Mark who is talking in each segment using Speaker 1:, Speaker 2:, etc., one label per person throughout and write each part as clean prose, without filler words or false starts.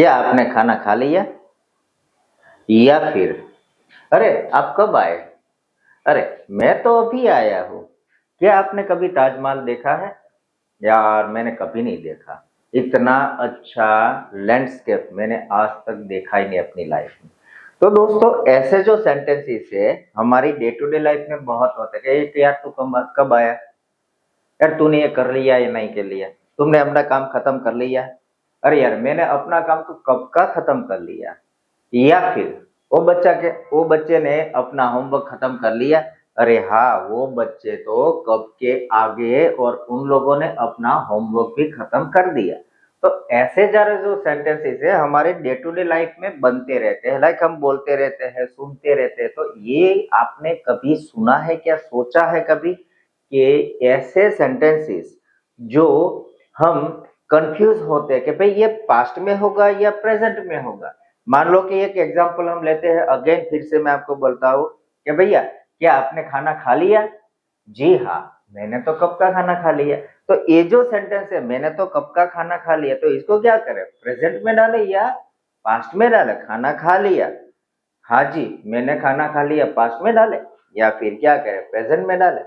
Speaker 1: क्या आपने खाना खा लिया? या फिर अरे आप कब आए? अरे मैं तो अभी आया हूँ। क्या आपने कभी ताजमहल देखा है? यार मैंने कभी नहीं देखा। इतना अच्छा लैंडस्केप मैंने आज तक देखा ही नहीं अपनी लाइफ में। तो दोस्तों ऐसे जो सेंटेंसेस है हमारी डे टू डे लाइफ में बहुत होते हैं कि यार तू कब आया? यार तूने ये कर लिया या नहीं कर लिया? तुमने अपना काम खत्म कर लिया? अरे यार मैंने अपना काम तो कब का खत्म कर लिया। या फिर वो बच्चे ने अपना होमवर्क खत्म कर लिया। अरे हाँ वो बच्चे तो कब के आगे और उन लोगों ने अपना होमवर्क भी खत्म कर दिया। तो ऐसे जरा जो सेंटेंसेस है हमारे डे टू डे लाइफ में बनते रहते हैं, लाइक हम बोलते रहते हैं, सुनते रहते हैं। तो ये आपने कभी सुना है क्या, सोचा है कभी कि ऐसे सेंटेंसेस जो हम कंफ्यूज होते हैं कि भाई ये पास्ट में होगा या प्रेजेंट में होगा। मान लो कि एक एग्जांपल हम लेते हैं, अगेन फिर से मैं आपको बोलता हूँ कि भैया क्या आपने खाना खा लिया? जी हाँ मैंने तो कब का खाना खा लिया। तो ये जो सेंटेंस है मैंने तो कब का खाना खा लिया, तो इसको क्या करें, प्रेजेंट में डाले या पास्ट में डाले? खाना खा लिया, हाँ जी मैंने खाना खा लिया, पास्ट में डाले या फिर क्या करें, प्रेजेंट में डाले?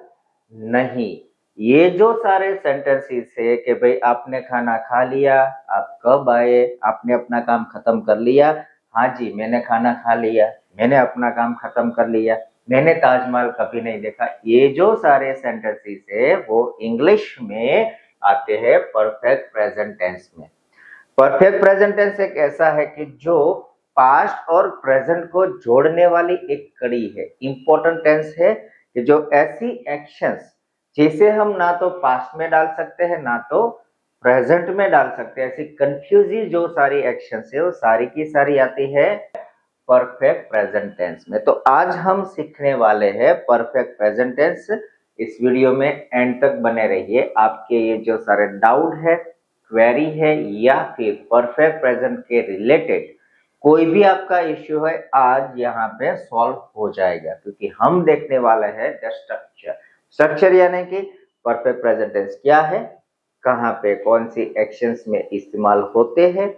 Speaker 1: नहीं, ये जो सारे सेंटेंसेस है कि भाई आपने खाना खा लिया, आप कब आए, आपने अपना काम खत्म कर लिया, हाँ जी मैंने खाना खा लिया, मैंने अपना काम खत्म कर लिया, मैंने ताजमहल कभी नहीं देखा, ये जो सारे सेंटेंसेस है वो इंग्लिश में आते हैं परफेक्ट प्रेजेंट टेंस में। परफेक्ट प्रेजेंट टेंस एक ऐसा है कि जो पास्ट और प्रेजेंट को जोड़ने वाली एक कड़ी है, इंपॉर्टेंट टेंस है कि जो ऐसी एक्शंस जिसे हम ना तो पास्ट में डाल सकते हैं ना तो प्रेजेंट में डाल सकते हैं, ऐसी कंफ्यूजिंग जो सारी एक्शंस है वो सारी की सारी आती है परफेक्ट प्रेजेंट टेंस में। तो आज हम सीखने वाले हैं परफेक्ट प्रेजेंट टेंस। इस वीडियो में एंड तक बने रहिए। आपके ये जो सारे डाउट है, क्वेरी है या फिर परफेक्ट प्रेजेंट के रिलेटेड कोई भी आपका इश्यू है, आज यहाँ पे सॉल्व हो जाएगा, क्योंकि हम देखने वाले हैं द स्ट्रक्चर। स्ट्रक्चर यानी कि परफेक्ट प्रेजेंट टेंस क्या है, कहाँ पे कौन सी एक्शंस में इस्तेमाल होते हैं,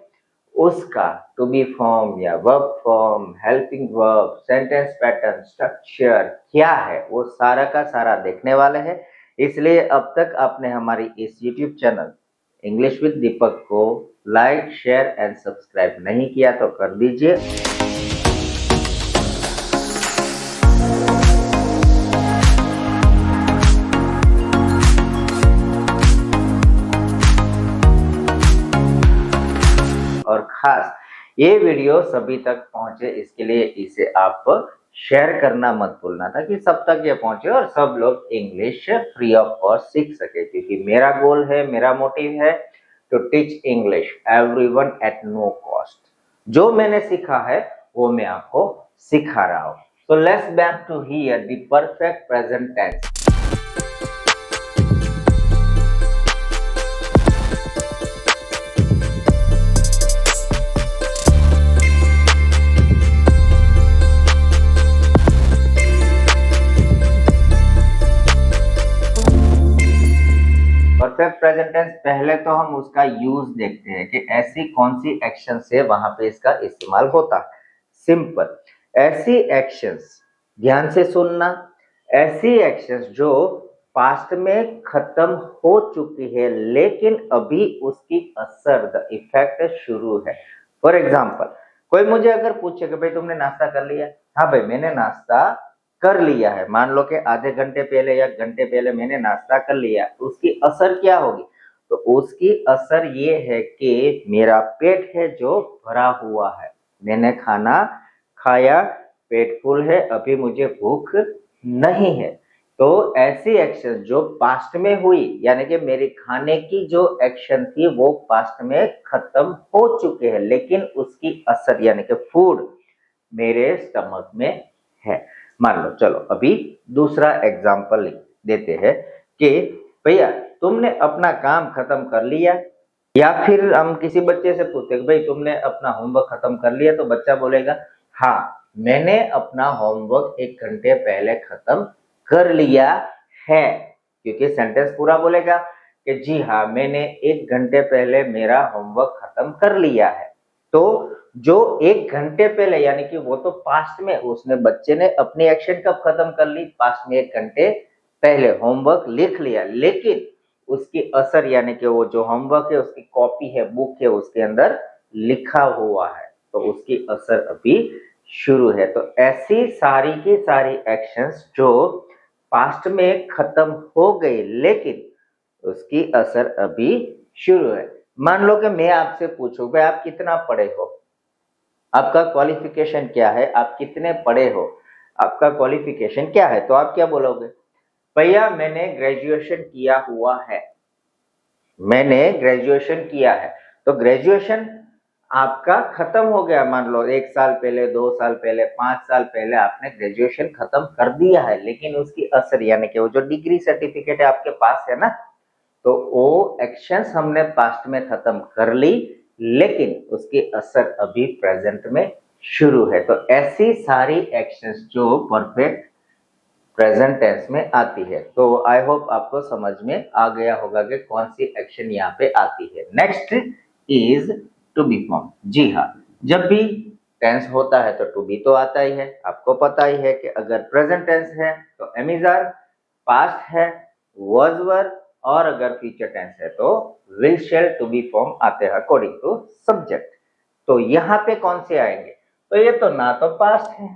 Speaker 1: उसका टू बी फॉर्म या verb form, helping verb, sentence pattern, structure क्या है, वो सारा का सारा देखने वाले हैं। इसलिए अब तक आपने हमारी इस यूट्यूब चैनल इंग्लिश विद दीपक को लाइक, शेयर एंड सब्सक्राइब नहीं किया तो कर दीजिए। और खास ये वीडियो सभी तक पहुंचे इसके लिए इसे आप शेयर करना मत भूलना, ताकि सब तक ये पहुंचे और सब लोग इंग्लिश फ्री ऑफ कॉस्ट सीख सके। क्योंकि मेरा गोल है, मेरा मोटिव है to teach English everyone at no cost. जो मैंने सीखा है वो मैं आपको सिखा रहा हूँ। So let's back to here the perfect present tense. Perfect present tense पहले तो हम उसका यूज देखते हैं कि ऐसी कौन सी एक्शन से वहां पे इसका इस्तेमाल होता है। सिंपल, ऐसी एक्शंस, ध्यान से सुनना, ऐसी एक्शंस जो पास्ट में खत्म हो चुकी है लेकिन अभी उसकी असर, द इफेक्ट शुरू है। फॉर एग्जाम्पल, कोई मुझे अगर पूछे कि भाई तुमने नाश्ता कर लिया, हाँ भाई मैंने नाश्ता कर लिया है, मान लो कि आधे घंटे पहले या घंटे पहले मैंने नाश्ता कर लिया, उसकी असर क्या होगी? तो उसकी असर ये है कि मेरा पेट है जो भरा हुआ है, मैंने खाना खाया, पेट फुल है, अभी मुझे भूख नहीं है। तो ऐसी एक्शन जो पास्ट में हुई, यानी कि मेरी खाने की जो एक्शन थी वो पास्ट में खत्म हो चुके हैं लेकिन उसकी असर यानी कि फूड मेरे स्टमक में है। मान लो, चलो अभी दूसरा एग्जांपल देते हैं कि भैया तुमने अपना काम खत्म कर लिया। या फिर हम किसी बच्चे से पूछते हैं भाई तुमने अपना होमवर्क खत्म कर लिया, तो बच्चा बोलेगा हाँ मैंने अपना होमवर्क 1 घंटे पहले खत्म कर लिया है, क्योंकि सेंटेंस पूरा बोलेगा कि जी हाँ मैंने 1 घंटे पहले मेरा होमवर्क खत्म कर लिया है। तो जो 1 घंटे पहले, यानी कि वो तो पास्ट में, उसने बच्चे ने अपनी एक्शन कब खत्म कर ली, पास्ट में 1 घंटे पहले होमवर्क लिख लिया, लेकिन उसकी असर यानी कि वो जो होमवर्क है, उसकी कॉपी है, बुक है, उसके अंदर लिखा हुआ है, तो उसकी असर अभी शुरू है। तो ऐसी सारी की सारी एक्शंस जो पास्ट में खत्म हो गई, लेकिन उसकी असर अभी शुरू है। मान लो कि मैं आपसे पूछूं भाई आप कितना पढ़े हो, आपका क्वालिफिकेशन क्या है, आप कितने पढ़े हो, आपका क्वालिफिकेशन क्या है, तो आप क्या बोलोगे? भैया मैंने ग्रेजुएशन किया हुआ है, मैंने ग्रेजुएशन किया है। तो ग्रेजुएशन आपका खत्म हो गया, मान लो 1 साल पहले, 2 साल पहले, 5 साल पहले आपने ग्रेजुएशन खत्म कर दिया है, लेकिन उसकी असर यानी कि वो जो डिग्री सर्टिफिकेट है आपके पास है ना, तो वो एक्शंस हमने पास्ट में खत्म कर ली, लेकिन उसकी असर अभी प्रेजेंट में शुरू है। तो ऐसी सारी एक्शंस जो परफेक्ट प्रेजेंट टेंस में आती है। तो आई होप आपको समझ में आ गया होगा कि कौन सी एक्शन यहाँ पे आती है। Next is to be form. जी हाँ, जब भी टेंस होता है तो टू बी तो आता ही है, आपको पता ही है कि अगर प्रेजेंट टेंस है तो एम इज आर, पास्ट है वॉज वर, और अगर फ्यूचर टेंस है तो will shall to be form आते हैं अकॉर्डिंग टू सब्जेक्ट। तो यहाँ पे कौन से आएंगे? तो ये तो ना तो पास्ट है,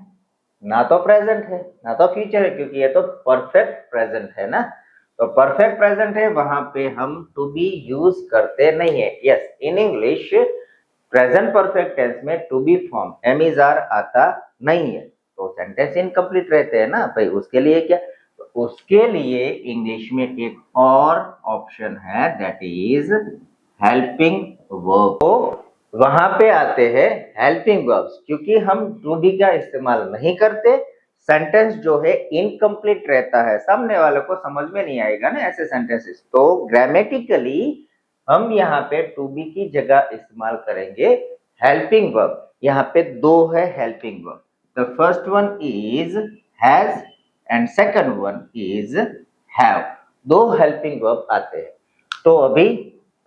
Speaker 1: ना तो प्रेजेंट है, ना तो फ्यूचर है, क्योंकि ये तो परफेक्ट प्रेजेंट है ना। तो परफेक्ट प्रेजेंट है, वहां पे हम टू बी यूज करते नहीं है। Yes, in English present perfect tense में to be form am is are आता नहीं है, तो सेंटेंस इनकम्प्लीट रहते हैं ना भाई। उसके लिए क्या, उसके लिए इंग्लिश में एक और ऑप्शन है, दैट इज हेल्पिंग वर्ब। तो वहां पे आते हैं हेल्पिंग वर्ब्स, क्योंकि हम टू बी का इस्तेमाल नहीं करते, सेंटेंस जो है इनकम्प्लीट रहता है, सामने वाले को समझ में नहीं आएगा ना ऐसे सेंटेंसेस। तो ग्रामेटिकली हम यहाँ पे टू बी की जगह इस्तेमाल करेंगे हेल्पिंग वर्ब। यहाँ पे दो है helping verb, the first one is has and second one is have. दो हेल्पिंग वर्ब आते हैं। तो अभी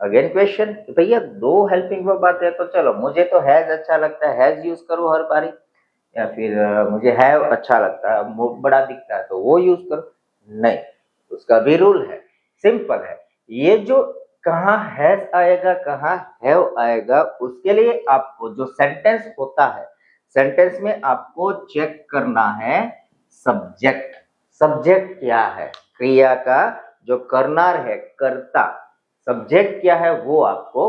Speaker 1: अगेन क्वेश्चन, भैया दो हेल्पिंग वर्ब आते हैं, तो चलो मुझे तो हैज अच्छा लगता है, हैज यूज करो हर बारी, या फिर मुझे हैव अच्छा लगता है, बड़ा दिखता है तो वो यूज करो। नहीं, उसका भी रूल है, सिंपल है। ये जो कहाँ हैज आएगा कहाँ हैव आएगा, उसके लिए आपको जो सेंटेंस होता है, सेंटेंस में आपको चेक करना है सब्जेक्ट। सब्जेक्ट क्या है, क्रिया का जो करनार है, कर्ता, सब्जेक्ट क्या है वो आपको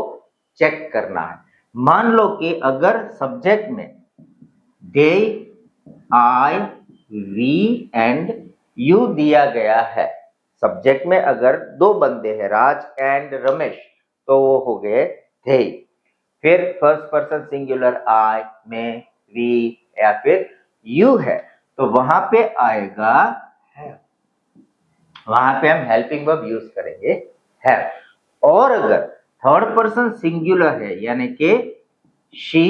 Speaker 1: चेक करना है। मान लो कि अगर सब्जेक्ट में दे, आई, वी एंड यू दिया गया है, सब्जेक्ट में अगर दो बंदे हैं, राज एंड रमेश, तो वो हो गए they। फिर फर्स्ट पर्सन सिंगुलर आई, मैं, वी या फिर यू है, तो वहां पे आएगा है, वहां पे हम हेल्पिंग वर्ब यूज करेंगे है। और अगर थर्ड पर्सन सिंगुलर है, यानी कि शी,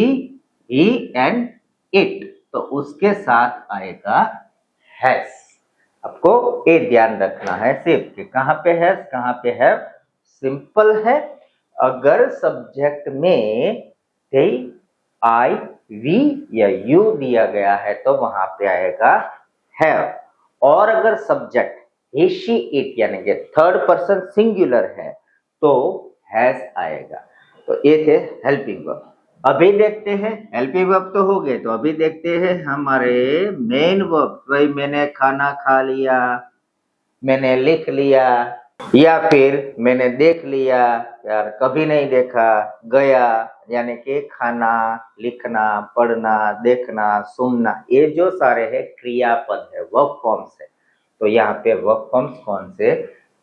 Speaker 1: ही एंड इट, तो उसके साथ आएगा हैज। आपको ये ध्यान रखना है सिर्फ कि कहां पे हैज कहां पे है। सिंपल है, अगर सब्जेक्ट में they, आई, वी या यू दिया गया है तो वहां पे आएगा हैव। और अगर सब्जेक्ट he, she, it यानी कि थर्ड पर्सन सिंगुलर है तो हैज आएगा। तो ये थे हेल्पिंग वर्ब। अभी देखते हैं, हेल्पिंग वर्ब तो हो गए, तो अभी देखते हैं हमारे मेन वर्ब। भाई मैंने खाना खा लिया, मैंने लिख लिया, या फिर मैंने देख लिया, यार कभी नहीं देखा, गया, यानी कि खाना, लिखना, पढ़ना, देखना, सुनना, ये जो सारे है क्रियापद है, वर्ब फॉर्म्स है। तो यहाँ पे वर्ब फॉर्म्स कौन से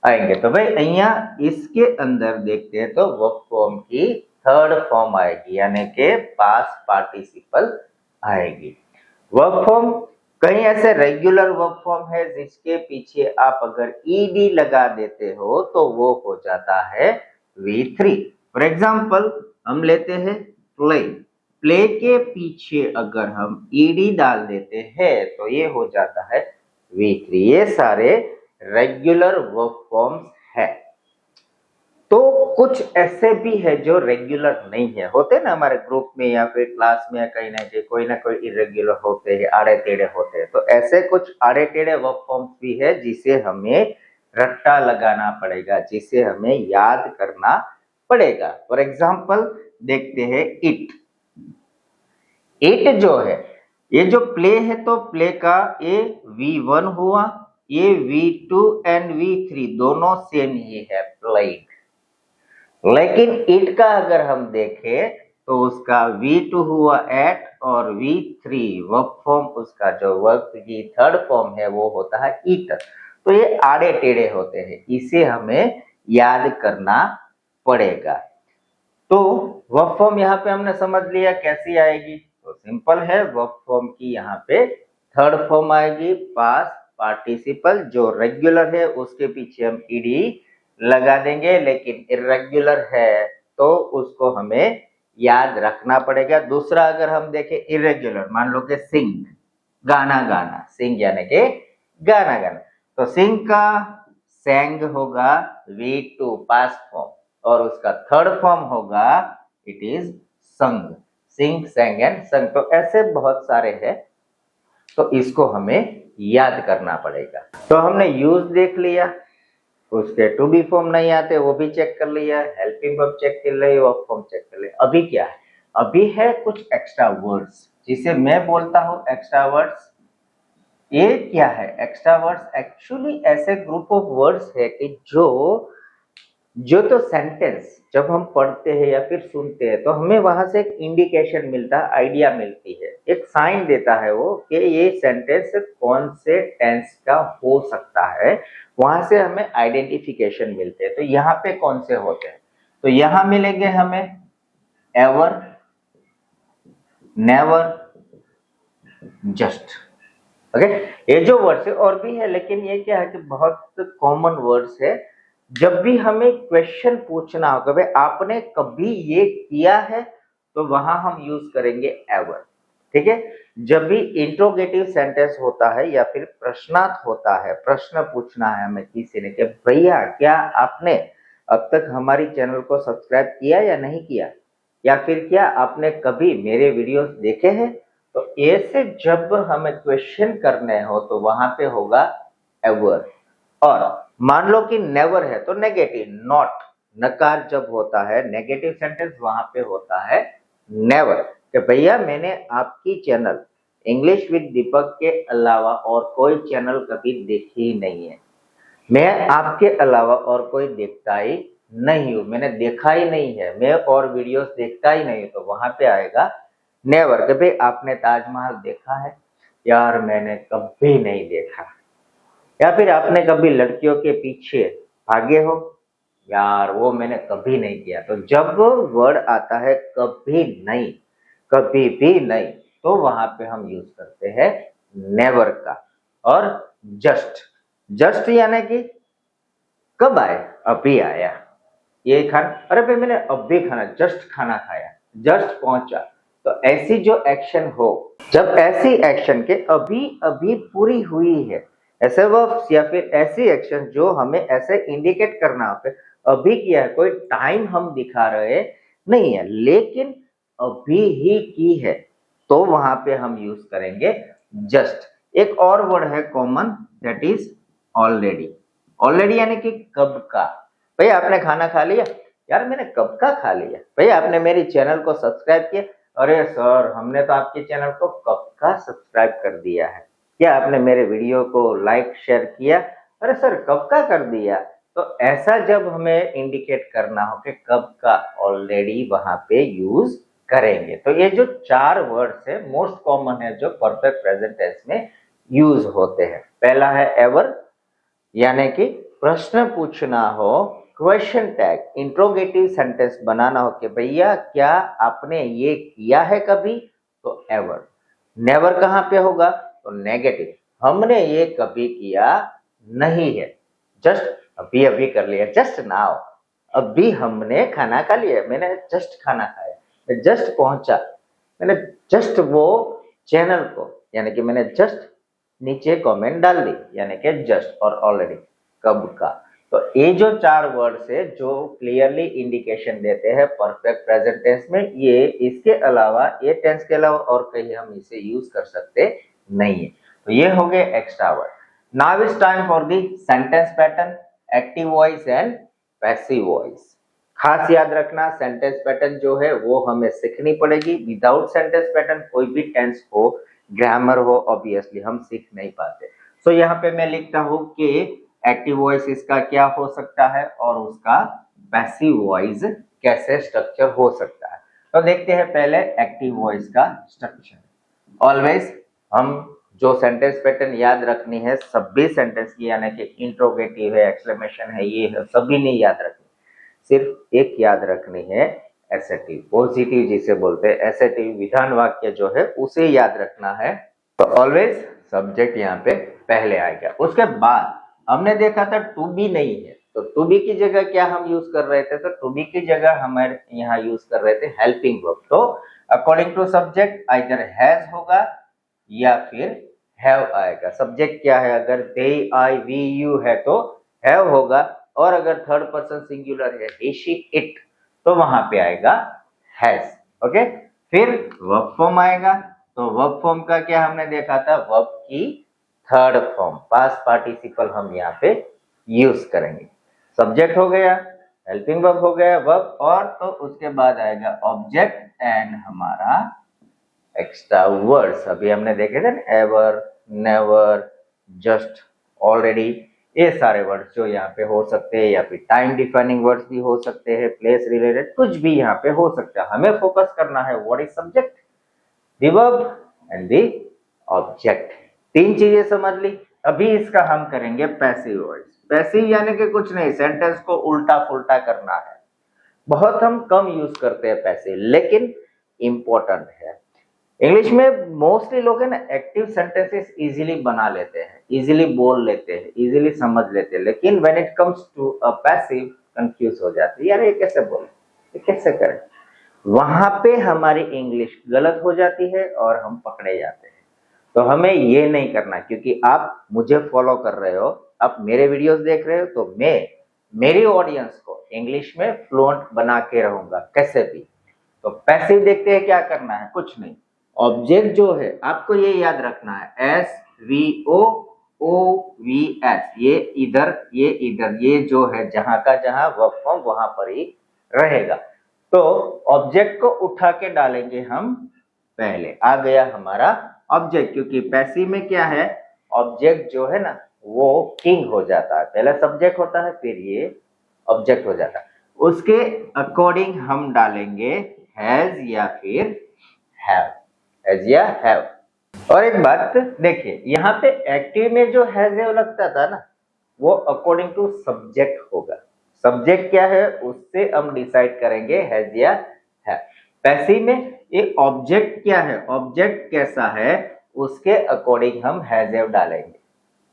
Speaker 1: आएंगे? तो भाई यहाँ इसके अंदर देखते हैं तो वर्ब फॉर्म की थर्ड फॉर्म आएगी, यानी कि पास्ट पार्टिसिपल आएगी। वर्ब फॉर्म कहीं ऐसे रेगुलर वर्ब फॉर्म है जिसके पीछे आप अगर ईडी लगा देते हो तो वो हो जाता है V3। फॉर एग्जाम्पल हम लेते हैं प्ले, प्ले के पीछे अगर हम ईडी डाल देते हैं तो ये हो जाता है V3। ये सारे रेगुलर वर्ब फॉर्म्स है। तो कुछ ऐसे भी है जो रेगुलर नहीं है, होते ना हमारे ग्रुप में या फिर क्लास में या कहीं ना कहीं कोई ना कोई इरेगुलर होते हैं, आड़े टेढ़े होते हैं। तो ऐसे कुछ आड़े टेढ़े वर्ब फॉर्म्स भी है जिसे हमें रट्टा लगाना पड़ेगा, जिसे हमें याद करना पड़ेगा। फॉर एग्जाम्पल देखते हैं इट। इट जो है, ये जो प्ले है तो प्ले का ये V1 हुआ, ये V2 एंड V3 दोनों सेम ही है, प्लेइंग। लेकिन इट का अगर हम देखें तो उसका V2 हुआ एट और V3 वर्ब फॉर्म, उसका जो वर्ब की थर्ड फॉर्म है वो होता है ईट। तो ये आड़े टेढ़े होते हैं, इसे हमें याद करना पड़ेगा। तो वर्ब फॉर्म यहाँ पे हमने समझ लिया कैसी आएगी, तो सिंपल है। वर्ब फॉर्म की यहाँ पे थर्ड फॉर्म आएगी पास्ट पार्टिसिपल, जो रेगुलर है उसके पीछे हम ईडी लगा देंगे, लेकिन इरेगुलर है तो उसको हमें याद रखना पड़ेगा। दूसरा अगर हम देखें इरेगुलर, मान लो कि सिंग, गाना गाना, सिंग यानी कि गाना गाना, तो सिंग का सेंग होगा V2 पास्ट फॉर्म और उसका थर्ड फॉर्म होगा इट इज संग, सिंग सेंग एंड संग। तो ऐसे बहुत सारे हैं, तो इसको हमें याद करना पड़ेगा। तो हमने यूज देख लिया, उसके टू बी फॉर्म नहीं आते वो भी चेक कर लिया, हेल्पिंग वर्ब चेक कर लिया, वर्ब फॉर्म चेक कर लिया। अभी क्या है, अभी है कुछ एक्स्ट्रा वर्ड्स जिसे मैं बोलता हूं एक्स्ट्रा वर्ड्स। ये क्या है एक्स्ट्रा वर्ड्स? एक्चुअली ऐसे ग्रुप ऑफ वर्ड्स है कि जो तो सेंटेंस जब हम पढ़ते हैं या फिर सुनते हैं तो हमें वहां से एक इंडिकेशन मिलता है, आइडिया मिलती है, एक साइन देता है वो कि ये सेंटेंस कौन से टेंस का हो सकता है, वहां से हमें आइडेंटिफिकेशन मिलते हैं। तो यहाँ पे कौन से होते हैं, तो यहाँ मिलेंगे हमें एवर, नेवर, जस्ट। ओके, ये जो वर्ड्स है और भी है, लेकिन ये क्या है कि बहुत कॉमन वर्ड्स है। जब भी हमें क्वेश्चन पूछना होगा भाई आपने कभी ये किया है, तो वहां हम यूज करेंगे एवर। ठीक है, जब भी इंट्रोगेटिव सेंटेंस होता है या फिर प्रश्नार्थ होता है, प्रश्न पूछना है हमें किसी ने कि भैया क्या आपने अब तक हमारी चैनल को सब्सक्राइब किया या नहीं किया, या फिर क्या आपने कभी मेरे वीडियोस देखे हैं, तो ऐसे जब हमें क्वेश्चन करने हो तो वहां पे होगा एवर। और मान लो कि नेवर है तो नेगेटिव, नॉट, नकार जब होता है नेगेटिव सेंटेंस वहां पे होता है नेवर, कि भैया मैंने आपकी चैनल इंग्लिश विद दीपक के अलावा और कोई चैनल कभी देखी ही नहीं है, मैं आपके अलावा और कोई देखता ही नहीं हूं, मैंने देखा ही नहीं है, मैं और वीडियोस देखता ही नहीं। तो वहां पे आएगा नेवर, कि भाई आपने ताजमहल देखा है? यार मैंने कभी नहीं देखा। या फिर आपने कभी लड़कियों के पीछे भागे हो? यार वो मैंने कभी नहीं किया। तो जब वर्ड आता है कभी नहीं, कभी भी नहीं, तो वहां पे हम यूज करते हैं नेवर का। और जस्ट, जस्ट यानी कि कब आए, अभी आया, ये खाना, अरे भाई मैंने अभी खाना, जस्ट खाना खाया, जस्ट पहुंचा। तो ऐसी जो एक्शन हो, जब ऐसी एक्शन के अभी अभी पूरी हुई है, ऐसे वर्ब्स या फिर ऐसी एक्शन जो हमें ऐसे इंडिकेट करना हो कि अभी किया है, कोई टाइम हम दिखा रहे नहीं है लेकिन अभी ही की है, तो वहां पे हम यूज करेंगे जस्ट। एक और वर्ड है common, that is already. Already यानी कि कब का। भाई आपने खाना खा लिया? यार मैंने कब का खा लिया। भाई आपने मेरी चैनल को सब्सक्राइब किया? अरे सर हमने तो आपके चैनल को कब का सब्सक्राइब कर दिया है। क्या आपने मेरे वीडियो को लाइक शेयर किया? अरे सर कब का कर दिया। तो ऐसा जब हमें इंडिकेट करना हो कि कब का, ऑलरेडी वहां पे यूज करेंगे। तो ये जो चार वर्ड्स है मोस्ट कॉमन है जो परफेक्ट प्रेजेंट टेंस में यूज होते हैं। पहला है एवर, यानी कि प्रश्न पूछना हो, क्वेश्चन टैग, इंट्रोगेटिव सेंटेंस बनाना हो कि भैया क्या आपने ये किया है कभी, तो एवर। नेवर कहां पे होगा, तो नेगेटिव, हमने ये कभी किया नहीं है, जस्ट अभी अभी कर लिया, जस्ट नाउ, अभी हमने खाना खा लिया, मैंने जस्ट खाना खाया, मैं जस्ट पहुंचा, मैंने जस्ट वो चैनल को, यानी कि मैंने जस्ट नीचे कमेंट डाल दी, यानी कि जस्ट और ऑलरेडी कब का। तो ये जो 4 वर्ड्स है जो क्लियरली इंडिकेशन देते हैं परफेक्ट प्रेजेंट टेंस में, ये इसके अलावा, ये टेंस के अलावा और कहीं हम इसे यूज कर सकते नहीं है। तो ये हो गए extra word. Now it's time for the sentence pattern, active voice and passive voice. खास याद रखना, सेंटेंस पैटर्न जो है वो हमें सीखनी पड़ेगी। विदाउट सेंटेंस पैटर्न कोई भी टेंस हो, ग्रामर हो, ऑब्वियसली हम सीख नहीं पाते। सो यहाँ पे मैं लिखता हूं कि एक्टिव वॉइस इसका क्या हो सकता है और उसका पैसिव वॉइस कैसे स्ट्रक्चर हो सकता है। तो देखते हैं पहले एक्टिव वॉइस का स्ट्रक्चर। ऑलवेज हम जो सेंटेंस पैटर्न याद रखनी है सभी सेंटेंस की, यानी कि इंट्रोगेटिव है, एक्सक्लेमेशन है, ये है, सभी नहीं याद रखनी, सिर्फ एक याद रखनी है, एसेटिव, पॉजिटिव जिसे बोलते हैं, एसेटिव विधान वाक्य जो है उसे याद रखना है। तो ऑलवेज सब्जेक्ट यहाँ पे पहले आएगा। उसके बाद हमने देखा था टू बी नहीं है, तो टू बी की जगह क्या हम यूज कर रहे थे, तो टू बी की जगह हमारे यहाँ यूज कर रहे थे हेल्पिंग वर्ब। तो according to subject either has होगा या फिर हैव आएगा। सब्जेक्ट क्या है, अगर दे, आई, वी, यू है तो हैव होगा, और अगर थर्ड पर्सन सिंगुलर है ही, शी, इट, तो वहां पे आएगा हैज। ओके, फिर वर्ब फॉर्म आएगा। तो वर्ब फॉर्म का क्या हमने देखा था, वर्ब की थर्ड फॉर्म पास्ट पार्टिसिपल हम यहाँ पे यूज करेंगे। सब्जेक्ट हो गया, हेल्पिंग वर्ब हो गया, वर्ब, और तो उसके बाद आएगा ऑब्जेक्ट एंड हमारा एक्स्ट्रा वर्ड्स। अभी हमने देखे थे ना, एवर, नेवर, जस्ट, ऑलरेडी, ये सारे वर्ड्स जो यहाँ पे हो सकते हैं, या फिर टाइम डिफाइनिंग वर्ड्स भी हो सकते हैं, प्लेस रिलेटेड कुछ भी यहाँ पे हो सकता है। हमें फोकस करना है what is subject, the verb and the object. तीन चीजें समझ ली। अभी इसका हम करेंगे पैसिव वॉइस। पैसिव यानी कि कुछ नहीं, सेंटेंस को उल्टा पुल्टा करना है। बहुत हम कम यूज करते हैं पैसिव, लेकिन इंपॉर्टेंट है। इंग्लिश में मोस्टली लोग है ना एक्टिव सेंटेंसेस इजीली बना लेते हैं, इजीली बोल लेते हैं, इजीली समझ लेते हैं, लेकिन when it comes to a passive confuse हो जाते हैं, यार ये कैसे बोले, ये कैसे करें। वहां पे हमारी इंग्लिश गलत हो जाती है और हम पकड़े जाते हैं। तो हमें ये नहीं करना, क्योंकि आप मुझे फॉलो कर रहे हो, आप मेरे वीडियोस देख रहे हो, तो मैं मेरी ऑडियंस को इंग्लिश में फ्लुएंट बना के रहूंगा कैसे भी। तो पैसिव देखते हैं क्या करना है, कुछ नहीं। ऑब्जेक्ट जो है आपको ये याद रखना है, S V O, O V S, ये इधर, ये इधर, ये जो है जहां का जहां वर्ब फॉर्म वहां पर ही रहेगा। तो ऑब्जेक्ट को उठा के डालेंगे हम पहले, आ गया हमारा ऑब्जेक्ट, क्योंकि पैसिव में क्या है, ऑब्जेक्ट जो है ना वो किंग हो जाता है, पहले सब्जेक्ट होता है फिर ये ऑब्जेक्ट हो जाता है। उसके अकॉर्डिंग हम डालेंगे हैज या फिर हैव, हैज या हैव। और एक बात देखिए, यहाँ पे एक्टिव में जो हैज है लगता था ना, वो अकॉर्डिंग टू सब्जेक्ट होगा। सब्जेक्ट क्या है उससे हम डिसाइड करेंगे हैज या हैव। पैसिव में ये ऑब्जेक्ट क्या है, ऑब्जेक्ट कैसा है, उसके अकॉर्डिंग हम हैज हैव डालेंगे।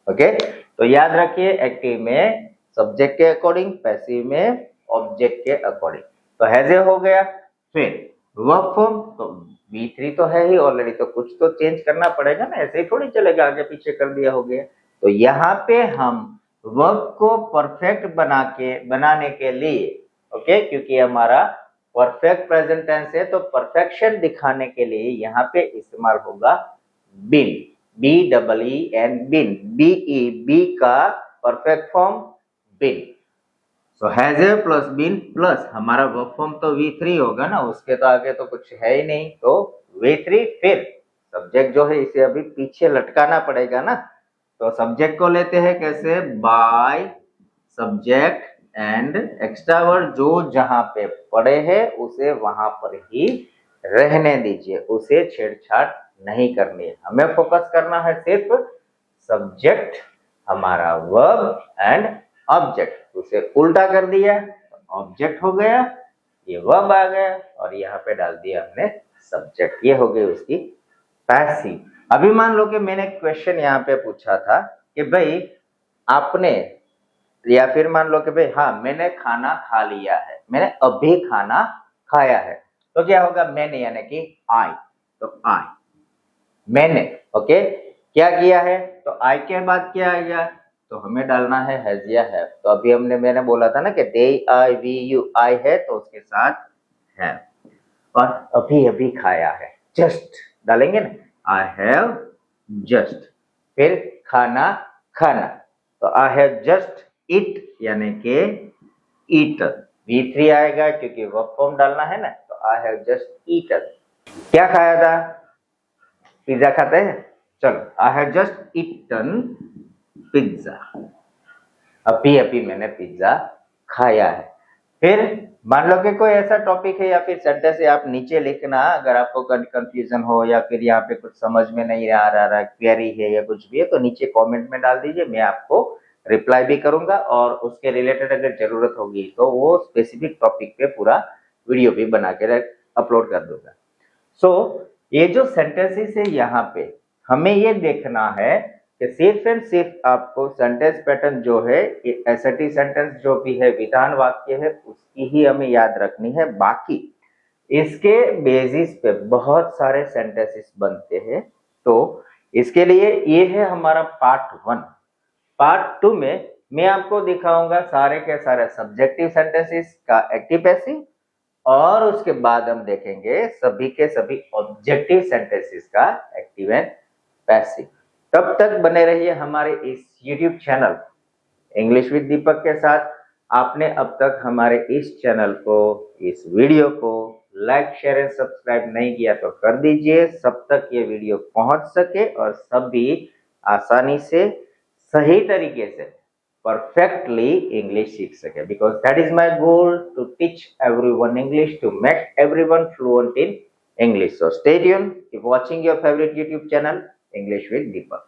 Speaker 1: ओके, तो याद रखिए, एक्टिव में सब्जेक्ट के अकॉर्डिंग, पैसिव में ऑब्जेक्ट के अकॉर्डिंग। तो हैज हैव हो गया। फिर वर्ब फॉर्म, तो V3 तो है ही ऑलरेडी, तो कुछ तो चेंज करना पड़ेगा ना, ऐसे ही थोड़ी चलेगा, आगे पीछे कर दिया हो गया। तो यहाँ पे हम वर्ब को परफेक्ट बनाने के लिए, ओके, क्योंकि हमारा परफेक्ट प्रेजेंट टेंस है, तो परफेक्शन दिखाने के लिए यहाँ पे इस्तेमाल होगा बीन, BEEN, बीन, बी का परफेक्ट फॉर्म बीन। तो has have plus been plus हमारा वर्ब फॉर्म तो V3 होगा ना, उसके तो आगे तो कुछ है ही नहीं, तो V3। फिर सब्जेक्ट जो है इसे अभी पीछे लटकाना पड़ेगा ना, तो सब्जेक्ट को लेते हैं कैसे, by subject and extra word जो जहां पे पड़े हैं उसे वहां पर ही रहने दीजिए, उसे छेड़छाड़ नहीं करनी है। हमें फोकस करना है सिर्फ सब्जेक्ट, हमारा वर्ब एंड ऑब्जेक्ट। उसे उल्टा कर दिया, ऑब्जेक्ट हो गया, ये वर्ब आ गया, और यहाँ पे डाल दिया हमने सब्जेक्ट, ये हो गई उसकी पैसिव। अभी मान लो कि मैंने क्वेश्चन यहाँ पे पूछा था कि भाई आपने, या फिर मान लो कि भाई हाँ मैंने खाना खा लिया है, मैंने अभी खाना खाया है, तो क्या होगा, मैंने यानी कि आई, तो आई मैंने, ओके, क्या किया है, तो आई के बाद क्या आएगा, तो हमें डालना है हैज या हैव। तो अभी मैंने बोला था ना कि दे, आई, वी, यू, आई है तो उसके साथ है। और अभी अभी खाया है, जस्ट डालेंगे ना, आई हैव जस्ट। फिर खाना खाना, तो आई हैव जस्ट इट यानी कि ईटन। V3 आएगा क्योंकि वर्ब फॉर्म डालना है ना, तो आई हैव जस्ट ईटन। क्या खाया था? पिज्जा खाते हैं, चलो I have just eaten pizza. अभी अभी मैंने पिज्जा खाया है। फिर मान लो कि कोई ऐसा टॉपिक है या फिर सेंटेंस है, आप नीचे लिखना अगर आपको कंफ्यूजन हो या फिर यहाँ पे कुछ समझ में नहीं आ रहा, क्वेरी है या कुछ भी है, तो नीचे कमेंट में डाल दीजिए, मैं आपको रिप्लाई भी करूंगा और उसके रिलेटेड अगर जरूरत होगी तो वो स्पेसिफिक टॉपिक पे पूरा वीडियो भी बना के अपलोड कर दूंगा। सो ये जो सेंटेंसेस है यहाँ पे हमें ये देखना है कि सिर्फ एंड सिर्फ आपको सेंटेंस पैटर्न जो है, एसटी सेंटेंस जो भी है, विधान वाक्य है, उसकी ही हमें याद रखनी है। बाकी इसके बेसिस पे बहुत सारे सेंटेंसेस बनते हैं। तो इसके लिए ये है हमारा पार्ट 1। पार्ट 2 में मैं आपको दिखाऊंगा सारे के सारे सब्जेक्टिव सेंटेंसेस का एक्टिव पैसिव, और उसके बाद हम देखेंगे सभी के सभी ऑब्जेक्टिव सेंटेंसेस का एक्टिव एंड पैसिव। तब तक बने रहिए हमारे इस YouTube चैनल इंग्लिश विद दीपक के साथ। आपने अब तक हमारे इस चैनल को, इस वीडियो को लाइक, शेयर एंड सब्सक्राइब नहीं किया तो कर दीजिए, सब तक ये वीडियो पहुंच सके और सभी आसानी से सही तरीके से perfectly English सीख सके, because that is my goal, to teach everyone English, to make everyone fluent in English. So stay tuned, keep watching your favorite YouTube channel English with Deepak.